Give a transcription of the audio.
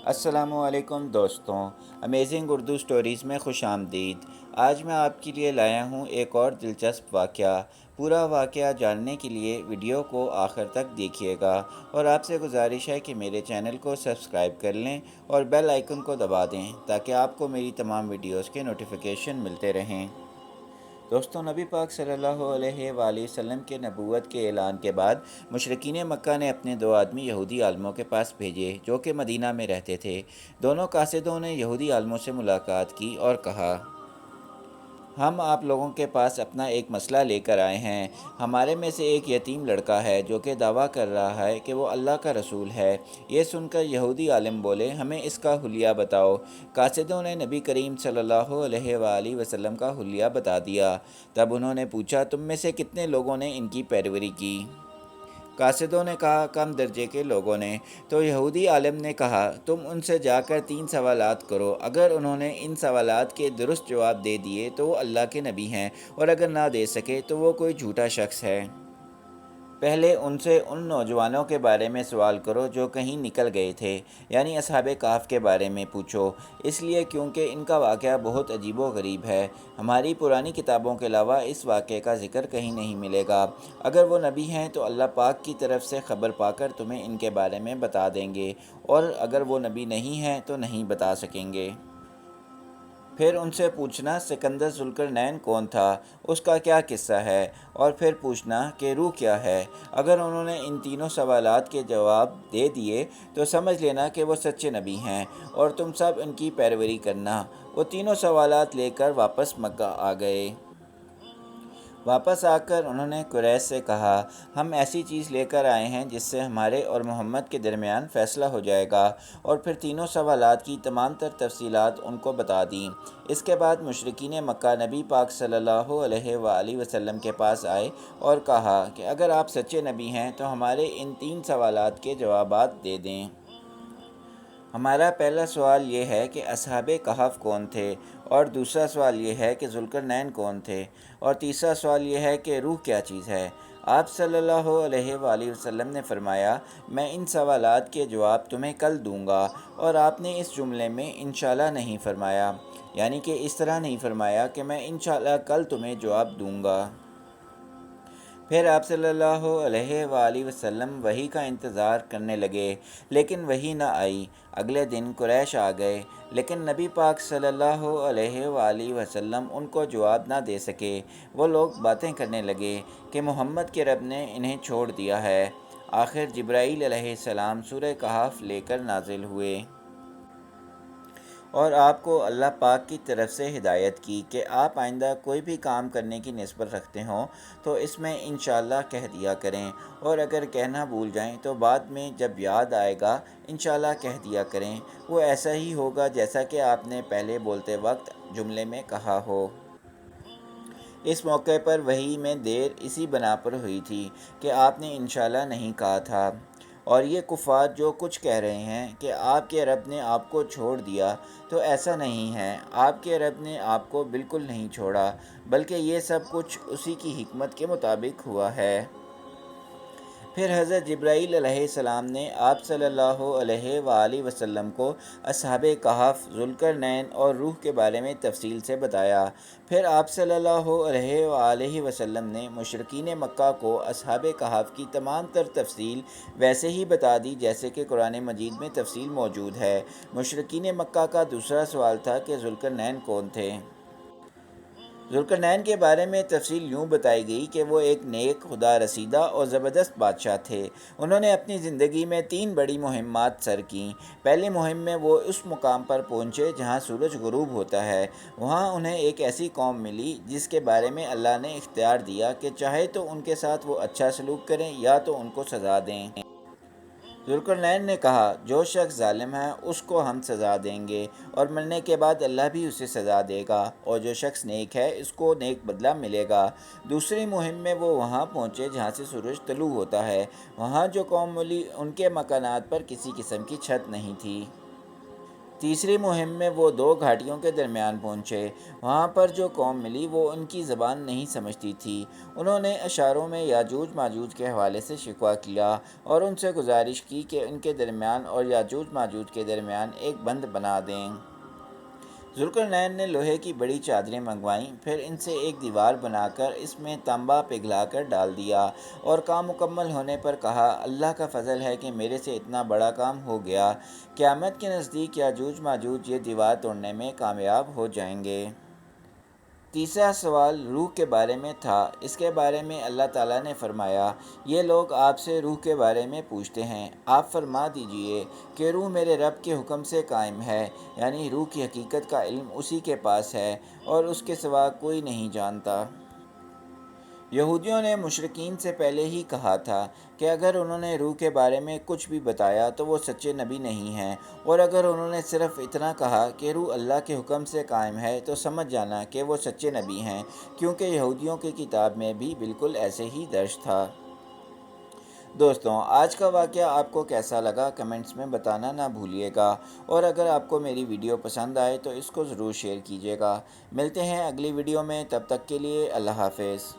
السلام علیکم دوستوں، امیزنگ اردو سٹوریز میں خوش آمدید۔ آج میں آپ کے لیے لایا ہوں ایک اور دلچسپ واقعہ۔ پورا واقعہ جاننے کے لیے ویڈیو کو آخر تک دیکھیے گا، اور آپ سے گزارش ہے کہ میرے چینل کو سبسکرائب کر لیں اور بیل آئیکن کو دبا دیں تاکہ آپ کو میری تمام ویڈیوز کے نوٹیفیکیشن ملتے رہیں۔ دوستوں، نبی پاک صلی اللہ علیہ وآلہ وسلم کے نبوت کے اعلان کے بعد مشرکین مکہ نے اپنے دو آدمی یہودی عالموں کے پاس بھیجے جو کہ مدینہ میں رہتے تھے۔ دونوں قاصدوں نے یہودی عالموں سے ملاقات کی اور کہا، ہم آپ لوگوں کے پاس اپنا ایک مسئلہ لے کر آئے ہیں۔ ہمارے میں سے ایک یتیم لڑکا ہے جو کہ دعویٰ کر رہا ہے کہ وہ اللہ کا رسول ہے۔ یہ سن کر یہودی عالم بولے، ہمیں اس کا حلیہ بتاؤ۔ قاصدوں نے نبی کریم صلی اللہ علیہ وآلہ وسلم کا حلیہ بتا دیا۔ تب انہوں نے پوچھا، تم میں سے کتنے لوگوں نے ان کی پیروی کی؟ قاصدوں نے کہا، کم درجے کے لوگوں نے۔ تو یہودی عالم نے کہا، تم ان سے جا کر 3 سوالات کرو۔ اگر انہوں نے ان سوالات کے درست جواب دے دیے تو وہ اللہ کے نبی ہیں، اور اگر نہ دے سکے تو وہ کوئی جھوٹا شخص ہے۔ پہلے ان سے ان نوجوانوں کے بارے میں سوال کرو جو کہیں نکل گئے تھے، یعنی اصحاب کہف کے بارے میں پوچھو، اس لیے کیونکہ ان کا واقعہ بہت عجیب و غریب ہے۔ ہماری پرانی کتابوں کے علاوہ اس واقعے کا ذکر کہیں نہیں ملے گا۔ اگر وہ نبی ہیں تو اللہ پاک کی طرف سے خبر پا کر تمہیں ان کے بارے میں بتا دیں گے، اور اگر وہ نبی نہیں ہیں تو نہیں بتا سکیں گے۔ پھر ان سے پوچھنا سکندر ذوالقرنین کون تھا، اس کا کیا قصہ ہے، اور پھر پوچھنا کہ روح کیا ہے۔ اگر انہوں نے ان تینوں سوالات کے جواب دے دیے تو سمجھ لینا کہ وہ سچے نبی ہیں، اور تم سب ان کی پیروی کرنا۔ وہ تینوں سوالات لے کر واپس مکہ آ گئے۔ واپس آ کر انہوں نے قریش سے کہا، ہم ایسی چیز لے کر آئے ہیں جس سے ہمارے اور محمد کے درمیان فیصلہ ہو جائے گا، اور پھر تینوں سوالات کی تمام تر تفصیلات ان کو بتا دیں۔ اس کے بعد مشرکین مکہ نبی پاک صلی اللہ علیہ وآلہ وسلم کے پاس آئے اور کہا کہ اگر آپ سچے نبی ہیں تو ہمارے ان 3 سوالات کے جوابات دے دیں۔ ہمارا پہلا سوال یہ ہے کہ اصحاب کہف کون تھے، اور دوسرا سوال یہ ہے کہ ذوالقرنین کون تھے، اور تیسرا سوال یہ ہے کہ روح کیا چیز ہے۔ آپ صلی اللہ علیہ وآلہ وسلم نے فرمایا، میں ان سوالات کے جواب تمہیں کل دوں گا، اور آپ نے اس جملے میں انشاءاللہ نہیں فرمایا، یعنی کہ اس طرح نہیں فرمایا کہ میں انشاءاللہ کل تمہیں جواب دوں گا۔ پھر آپ صلی اللہ علیہ وآلہ وسلم وحی کا انتظار کرنے لگے، لیکن وحی نہ آئی۔ اگلے دن قریش آ گئے، لیکن نبی پاک صلی اللہ علیہ وآلہ وسلم ان کو جواب نہ دے سکے۔ وہ لوگ باتیں کرنے لگے کہ محمد کے رب نے انہیں چھوڑ دیا ہے۔ آخر جبرائیل علیہ السلام سورہ کہف لے کر نازل ہوئے، اور آپ کو اللہ پاک کی طرف سے ہدایت کی کہ آپ آئندہ کوئی بھی کام کرنے کی نسبت رکھتے ہوں تو اس میں انشاءاللہ کہہ دیا کریں، اور اگر کہنا بھول جائیں تو بعد میں جب یاد آئے گا انشاءاللہ کہہ دیا کریں۔ وہ ایسا ہی ہوگا جیسا کہ آپ نے پہلے بولتے وقت جملے میں کہا ہو۔ اس موقع پر وحی میں دیر اسی بنا پر ہوئی تھی کہ آپ نے انشاءاللہ نہیں کہا تھا۔ اور یہ کفار جو کچھ کہہ رہے ہیں کہ آپ کے رب نے آپ کو چھوڑ دیا، تو ایسا نہیں ہے۔ آپ کے رب نے آپ کو بالکل نہیں چھوڑا، بلکہ یہ سب کچھ اسی کی حکمت کے مطابق ہوا ہے۔ پھر حضرت جبرائیل علیہ السلام نے آپ صلی اللہ علیہ وآلہ وسلم کو اصحاب کہف، ذوالقرنین اور روح کے بارے میں تفصیل سے بتایا۔ پھر آپ صلی اللہ علیہ وآلہ وسلم نے مشرکین مکہ کو اصحاب کہف کی تمام تر تفصیل ویسے ہی بتا دی جیسے کہ قرآن مجید میں تفصیل موجود ہے۔ مشرکین مکہ کا دوسرا سوال تھا کہ ذوالقرنین کون تھے۔ ذوالقرنین کے بارے میں تفصیل یوں بتائی گئی کہ وہ ایک نیک، خدا رسیدہ اور زبردست بادشاہ تھے۔ انہوں نے اپنی زندگی میں 3 بڑی مہمات سر کیں۔ پہلی مہم میں وہ اس مقام پر پہنچے جہاں سورج غروب ہوتا ہے۔ وہاں انہیں ایک ایسی قوم ملی جس کے بارے میں اللہ نے اختیار دیا کہ چاہے تو ان کے ساتھ وہ اچھا سلوک کریں یا تو ان کو سزا دیں۔ ذوالقرنین نے کہا، جو شخص ظالم ہے اس کو ہم سزا دیں گے، اور مرنے کے بعد اللہ بھی اسے سزا دے گا، اور جو شخص نیک ہے اس کو نیک بدلہ ملے گا۔ دوسری مہم میں وہ وہاں پہنچے جہاں سے سورج طلوع ہوتا ہے۔ وہاں جو قوم ملی ان کے مکانات پر کسی قسم کی چھت نہیں تھی۔ تیسری مہم میں وہ دو گھاٹیوں کے درمیان پہنچے۔ وہاں پر جو قوم ملی وہ ان کی زبان نہیں سمجھتی تھی۔ انہوں نے اشاروں میں یاجوج ماجوج کے حوالے سے شکوہ کیا اور ان سے گزارش کی کہ ان کے درمیان اور یاجوج ماجوج کے درمیان ایک بند بنا دیں۔ ذوالقرنین نے لوہے کی بڑی چادریں منگوائیں، پھر ان سے ایک دیوار بنا کر اس میں تانبا پگھلا کر ڈال دیا اور کام مکمل ہونے پر کہا، اللہ کا فضل ہے کہ میرے سے اتنا بڑا کام ہو گیا۔ قیامت کے نزدیک یاجوج ماجوج یہ دیوار توڑنے میں کامیاب ہو جائیں گے۔ تیسرا سوال روح کے بارے میں تھا۔ اس کے بارے میں اللہ تعالیٰ نے فرمایا، یہ لوگ آپ سے روح کے بارے میں پوچھتے ہیں، آپ فرما دیجئے کہ روح میرے رب کے حکم سے قائم ہے، یعنی روح کی حقیقت کا علم اسی کے پاس ہے اور اس کے سوا کوئی نہیں جانتا۔ یہودیوں نے مشرکین سے پہلے ہی کہا تھا کہ اگر انہوں نے روح کے بارے میں کچھ بھی بتایا تو وہ سچے نبی نہیں ہیں، اور اگر انہوں نے صرف اتنا کہا کہ روح اللہ کے حکم سے قائم ہے تو سمجھ جانا کہ وہ سچے نبی ہیں، کیونکہ یہودیوں کی کتاب میں بھی بالکل ایسے ہی درج تھا۔ دوستوں، آج کا واقعہ آپ کو کیسا لگا کمنٹس میں بتانا نہ بھولیے گا، اور اگر آپ کو میری ویڈیو پسند آئے تو اس کو ضرور شیئر کیجیے گا۔ ملتے ہیں اگلی ویڈیو میں، تب تک کے لیے اللہ حافظ۔